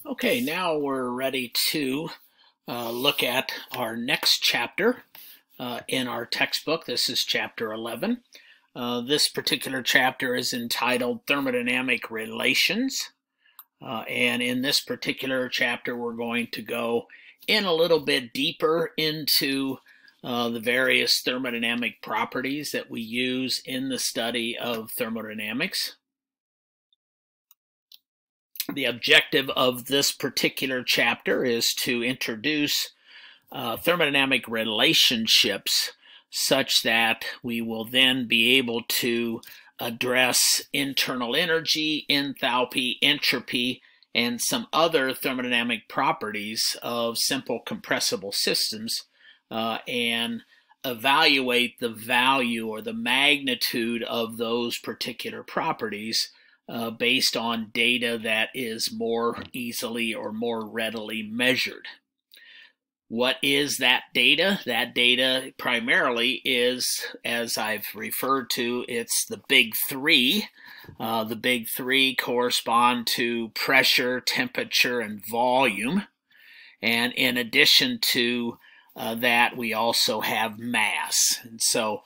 Okay, now we're ready to look at our next chapter in our textbook. This is chapter 11. This particular chapter is entitled Thermodynamic Relations. And in this particular chapter, we're going to go in a little bit deeper into the various thermodynamic properties that we use in the study of thermodynamics. The objective of this particular chapter is to introduce thermodynamic relationships such that we will then be able to address internal energy, enthalpy, entropy, and some other thermodynamic properties of simple compressible systems and evaluate the value or the magnitude of those particular properties based on data that is more easily or more readily measured. What is that data? That data primarily is, as I've referred to, it's the big three. The big three correspond to pressure, temperature, and volume. And in addition to that, we also have mass. And so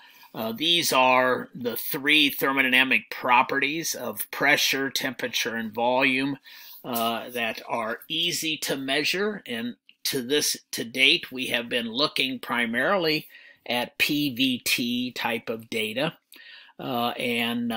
these are the three thermodynamic properties of pressure, temperature, and volume that are easy to measure. And to date, we have been looking primarily at PVT type of data, and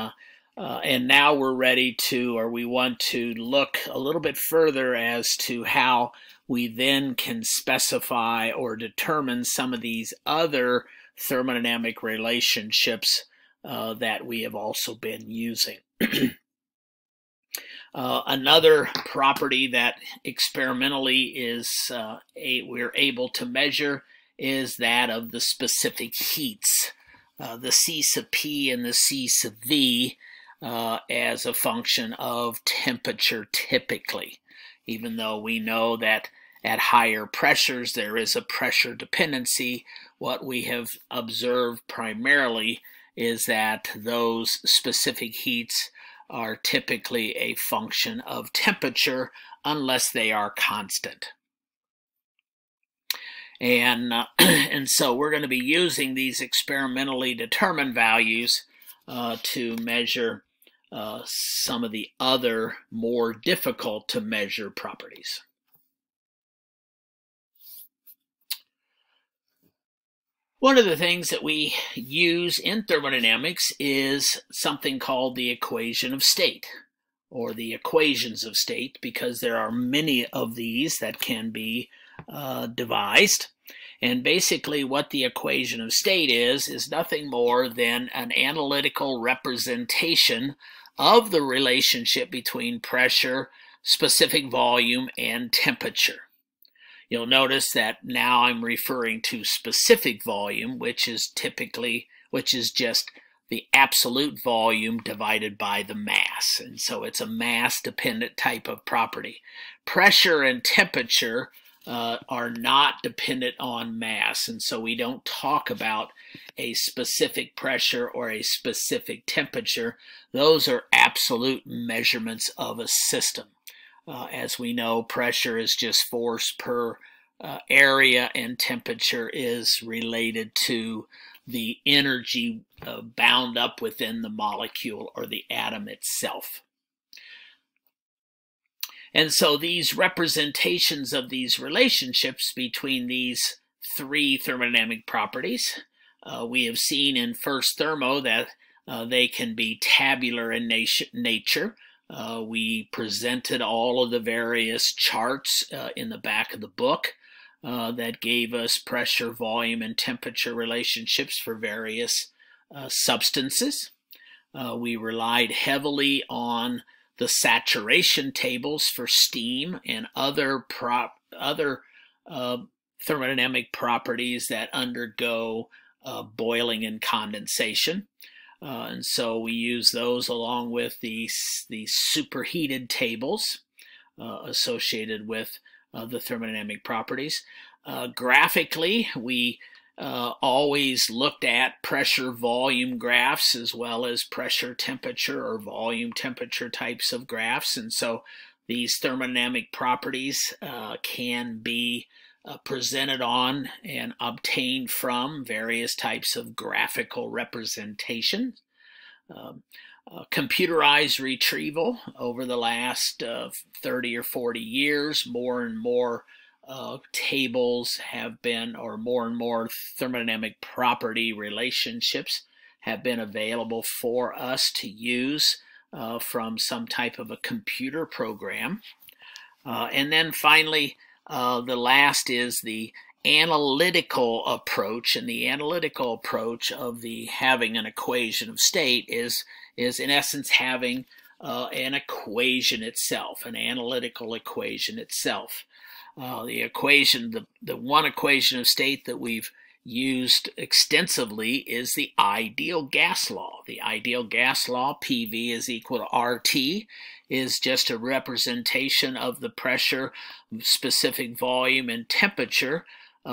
now we're ready to, or we want to look a little bit further as to how we then can specify or determine some of these other thermodynamic relationships that we have also been using. Another property that experimentally is we're able to measure is that of the specific heats, the C sub P and the C sub V as a function of temperature typically, even though we know that at higher pressures there is a pressure dependency. What we have observed primarily is that those specific heats are typically a function of temperature unless they are constant. And so we're going to be using these experimentally determined values to measure some of the other more difficult to measure properties. One of the things that we use in thermodynamics is something called the equation of state, or the equations of state, because there are many of these that can be devised. And basically what the equation of state is nothing more than an analytical representation of the relationship between pressure, specific volume, and temperature. You'll notice that now I'm referring to specific volume, which is just the absolute volume divided by the mass. And so it's a mass-dependent type of property. Pressure and temperature are not dependent on mass, and so we don't talk about a specific pressure or a specific temperature. Those are absolute measurements of a system. As we know, pressure is just force per area, and temperature is related to the energy bound up within the molecule or the atom itself. And so these representations of these relationships between these three thermodynamic properties, we have seen in first thermo that they can be tabular in nature. We presented all of the various charts in the back of the book that gave us pressure, volume, and temperature relationships for various substances. We relied heavily on the saturation tables for steam and other thermodynamic properties that undergo boiling and condensation. And so we use those along with these superheated tables associated with the thermodynamic properties. Graphically, we always looked at pressure volume graphs as well as pressure temperature or volume temperature types of graphs. And so these thermodynamic properties can be presented on and obtained from various types of graphical representation. Computerized retrieval over the last 30 or 40 years, more and more tables have been, or more and more thermodynamic property relationships have been available for us to use from some type of a computer program. And then finally, the last is the analytical approach, and the analytical approach of the having an equation of state is in essence having an equation itself, an analytical equation itself. The equation, the one equation of state that we've used extensively is the ideal gas law. The ideal gas law, PV is equal to RT, is just a representation of the pressure, specific volume, and temperature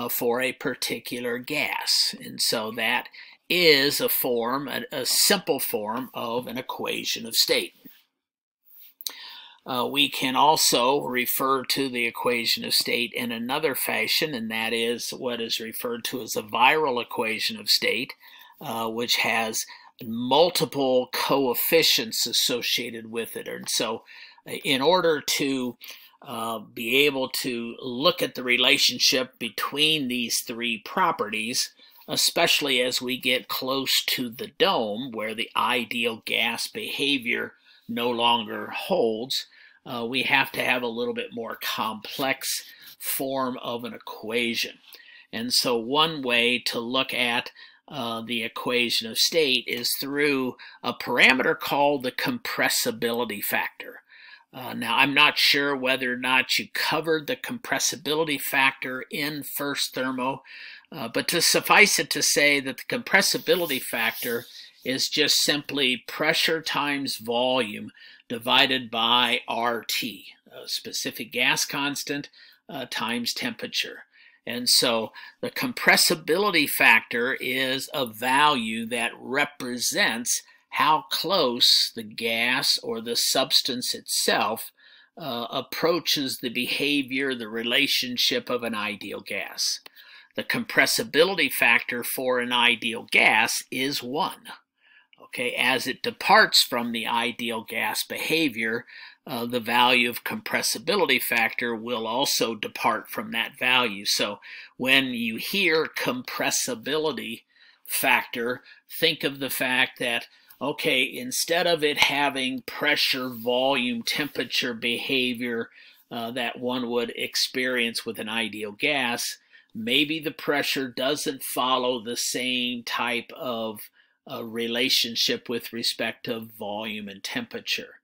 for a particular gas. And so that is a form, a simple form of an equation of state. We can also refer to the equation of state in another fashion, and that is what is referred to as a viral equation of state, which has multiple coefficients associated with it. And so in order to be able to look at the relationship between these three properties, especially as we get close to the dome where the ideal gas behavior no longer holds, we have to have a little bit more complex form of an equation. And so one way to look at the equation of state is through a parameter called the compressibility factor. Now, I'm not sure whether or not you covered the compressibility factor in First Thermo, but to suffice it to say that the compressibility factor is just simply pressure times volume divided by RT, specific gas constant, times temperature. And so the compressibility factor is a value that represents how close the gas or the substance itself approaches the behavior, the relationship of an ideal gas. The compressibility factor for an ideal gas is 1. Okay, as it departs from the ideal gas behavior, the value of compressibility factor will also depart from that value. So when you hear compressibility factor, think of the fact that, okay, instead of it having pressure, volume, temperature behavior that one would experience with an ideal gas, maybe the pressure doesn't follow the same type of relationship with respect to volume and temperature.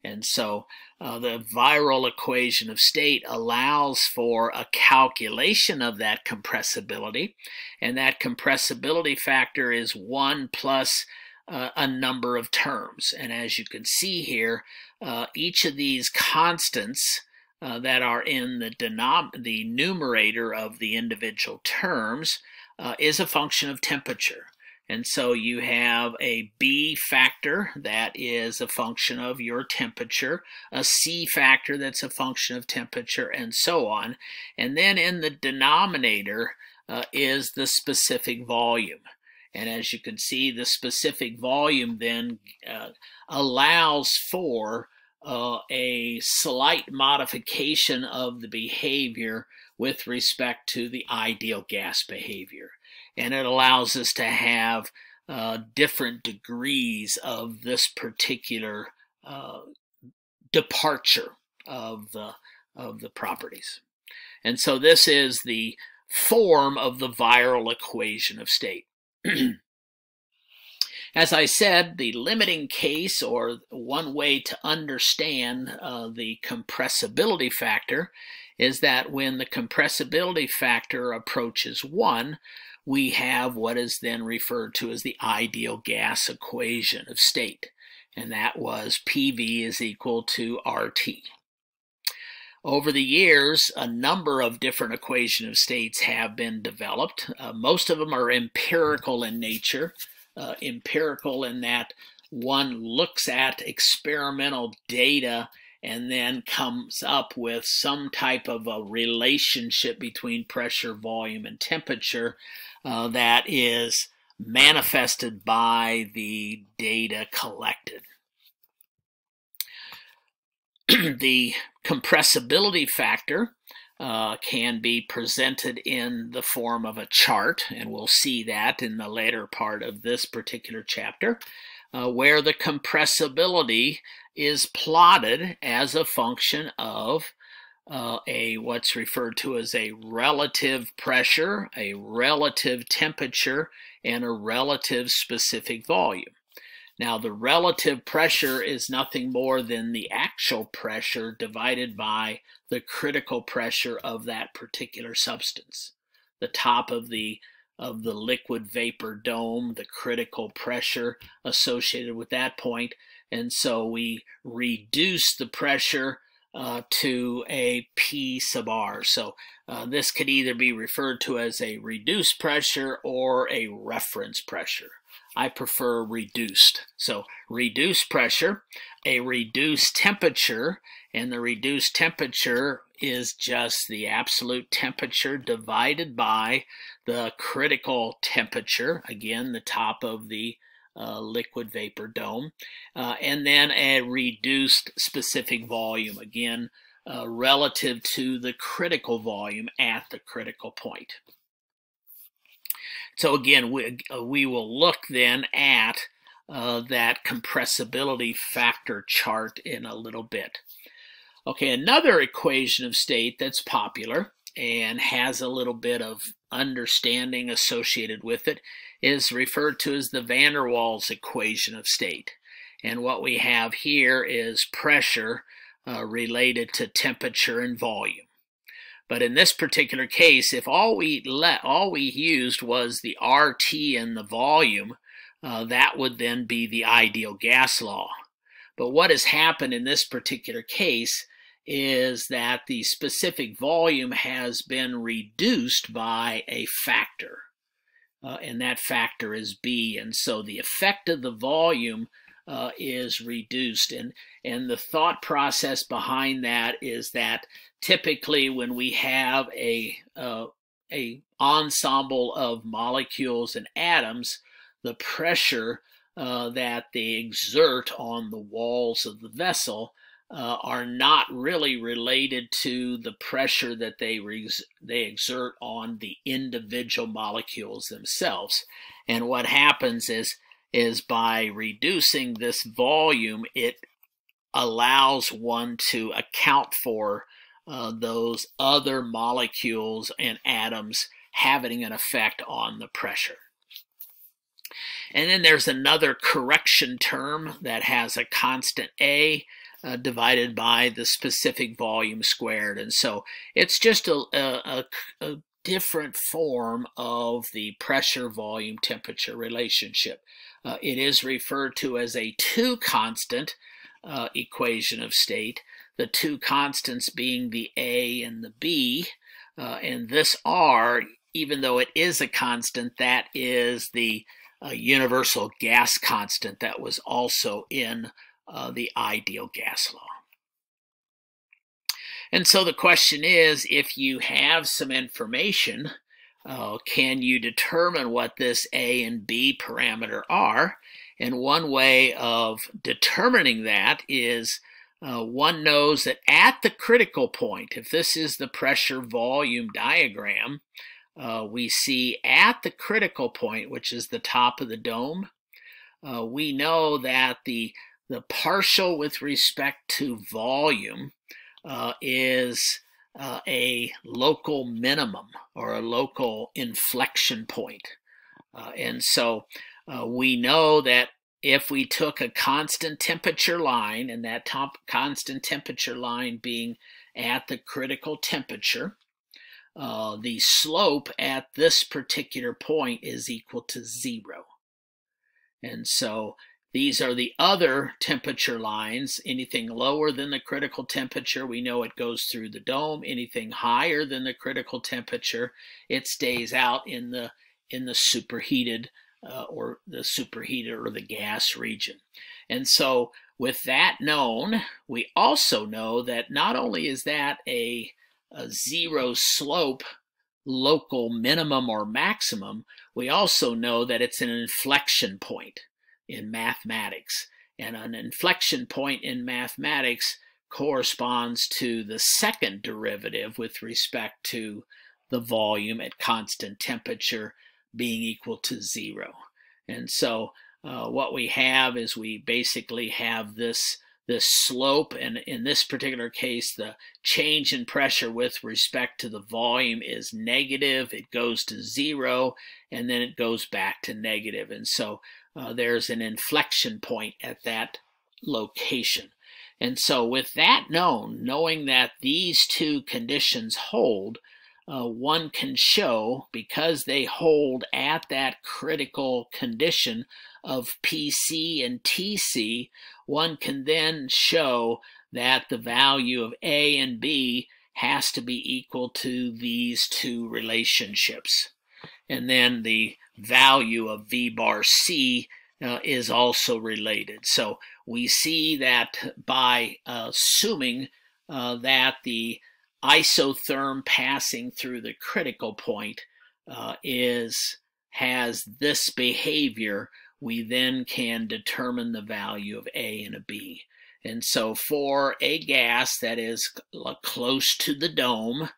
And so the viral equation of state allows for a calculation of that compressibility, and that compressibility factor is 1 plus a number of terms. And as you can see here, each of these constants that are in the numerator of the individual terms is a function of temperature. And so you have a B factor that is a function of your temperature, a C factor that's a function of temperature, and so on. And then in the denominator is the specific volume. And as you can see, the specific volume then allows for a slight modification of the behavior with respect to the ideal gas behavior. And it allows us to have different degrees of this particular departure of the properties. And so this is the form of the viral equation of state. As I said, the limiting case, or one way to understand the compressibility factor, is that when the compressibility factor approaches 1, we have what is then referred to as the ideal gas equation of state, and that was PV is equal to RT. Over the years, a number of different equation of states have been developed. Most of them are empirical in nature, empirical in that one looks at experimental data and then comes up with some type of a relationship between pressure, volume, and temperature that is manifested by the data collected. The compressibility factor can be presented in the form of a chart, and we'll see that in the later part of this particular chapter, where the compressibility is plotted as a function of what's referred to as a relative pressure, a relative temperature, and a relative specific volume. Now, the relative pressure is nothing more than the actual pressure divided by the critical pressure of that particular substance. The top of the liquid vapor dome, the critical pressure associated with that point. And so we reduce the pressure to a P sub R. So this could either be referred to as a reduced pressure or a reference pressure. I prefer reduced. So reduced pressure, a reduced temperature, and the reduced temperature is just the absolute temperature divided by the critical temperature, again, the top of the liquid vapor dome, and then a reduced specific volume, again, relative to the critical volume at the critical point. So again, we will look then at that compressibility factor chart in a little bit. Okay, another equation of state that's popular and has a little bit of understanding associated with it is referred to as the van der Waals equation of state. And what we have here is pressure related to temperature and volume. But in this particular case, if all we used was the RT and the volume, that would then be the ideal gas law. But what has happened in this particular case is that the specific volume has been reduced by a factor, and that factor is B. And so the effect of the volume is reduced. And the thought process behind that is that typically when we have a ensemble of molecules and atoms, the pressure that they exert on the walls of the vessel are not really related to the pressure that they exert on the individual molecules themselves. And what happens is by reducing this volume, it allows one to account for those other molecules and atoms having an effect on the pressure. And then there's another correction term that has a constant A divided by the specific volume squared. And so it's just a different form of the pressure volume temperature relationship. It is referred to as a two constant equation of state, the two constants being the A and the B, and this R, even though it is a constant, that is the universal gas constant that was also in the ideal gas law. And so the question is, if you have some information, can you determine what this A and B parameter are? And one way of determining that is one knows that at the critical point, if this is the pressure volume diagram, we see at the critical point, which is the top of the dome, we know that the partial with respect to volume is a local minimum or a local inflection point. And so we know that if we took a constant temperature line, and that constant temperature line being at the critical temperature, the slope at this particular point is equal to 0. And so these are the other temperature lines. Anything lower than the critical temperature, we know it goes through the dome. Anything higher than the critical temperature, it stays out in the superheated or the superheated or the gas region. And so with that known, we also know that not only is that a zero slope local minimum or maximum, we also know that it's an inflection point in mathematics. And an inflection point in mathematics corresponds to the second derivative with respect to the volume at constant temperature being equal to 0. And so what we have is we basically have this slope, and in this particular case, the change in pressure with respect to the volume is negative. It goes to 0, and then it goes back to negative. And so there's an inflection point at that location. And so with that known, knowing that these two conditions hold, one can show, because they hold at that critical condition of PC and TC, one can then show that the value of A and B has to be equal to these two relationships. And then the value of V bar C is also related. So we see that by assuming that the isotherm passing through the critical point has this behavior, we then can determine the value of A and a B. And so for a gas that is close to the dome,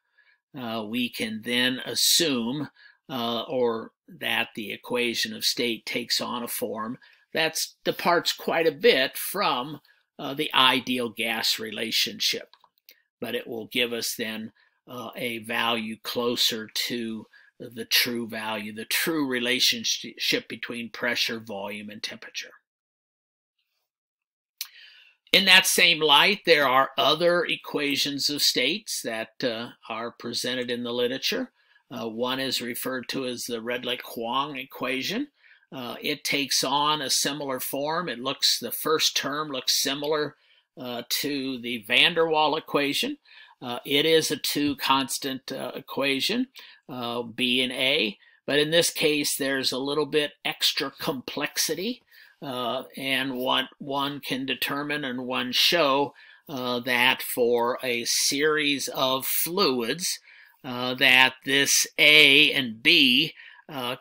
we can then assume or that the equation of state takes on a form that departs quite a bit from the ideal gas relationship. But it will give us then a value closer to the true value, the true relationship between pressure, volume, and temperature. In that same light, there are other equations of states that are presented in the literature. One is referred to as the Redlich-Kwong equation. It takes on a similar form. The first term looks similar to the van der Waal equation. It is a two-constant equation, B and A, but in this case there's a little bit extra complexity, and one can determine and one show that for a series of fluids that this A and B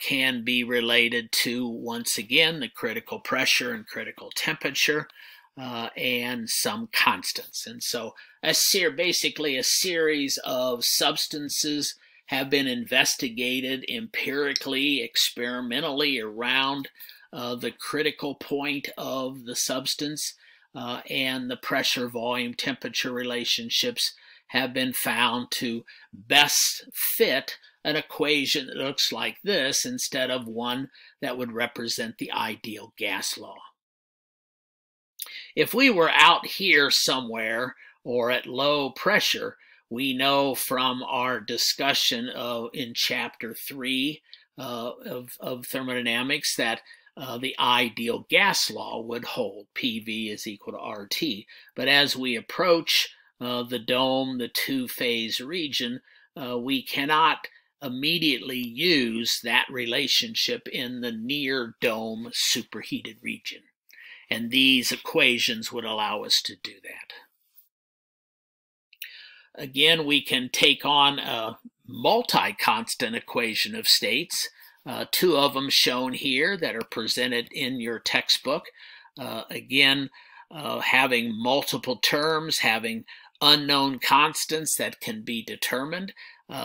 can be related to, once again, the critical pressure and critical temperature, and some constants. And so basically a series of substances have been investigated empirically, experimentally around the critical point of the substance, and the pressure, volume, temperature relationships have been found to best fit an equation that looks like this instead of one that would represent the ideal gas law. If we were out here somewhere or at low pressure, we know from our discussion in Chapter 3 of thermodynamics that the ideal gas law would hold. PV is equal to RT. But as we approach the dome, the two-phase region, we cannot immediately use that relationship in the near dome superheated region. And these equations would allow us to do that. Again, we can take on a multi-constant equation of states. Two of them shown here that are presented in your textbook. Again, having multiple terms, having unknown constants that can be determined.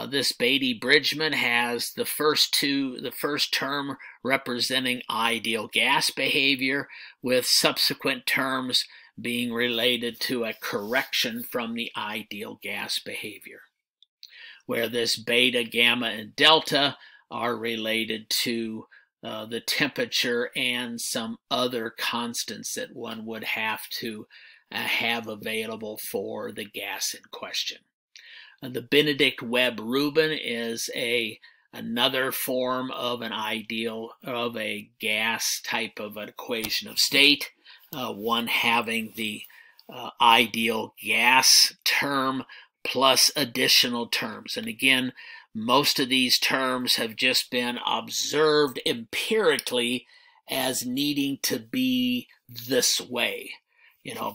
This Beatty-Bridgman has the first term representing ideal gas behavior, with subsequent terms being related to a correction from the ideal gas behavior, where this beta, gamma, and delta are related to the temperature and some other constants that one would have to have available for the gas in question. The Benedict-Webb-Rubin is another form of a gas type of an equation of state, one having the ideal gas term plus additional terms. And again, most of these terms have just been observed empirically as needing to be this way,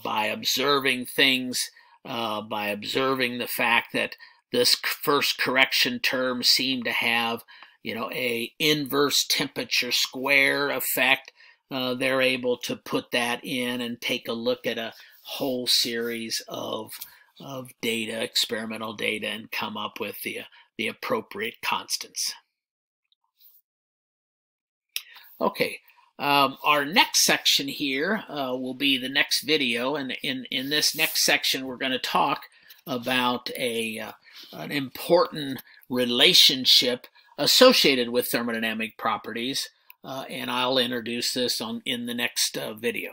by observing things, by observing the fact that this first correction term seemed to have, a inverse temperature square effect. They're able to put that in and take a look at a whole series of data, experimental data, and come up with the appropriate constants. Okay, our next section here will be the next video, and in this next section we're going to talk about an important relationship associated with thermodynamic properties, and I'll introduce this in the next video.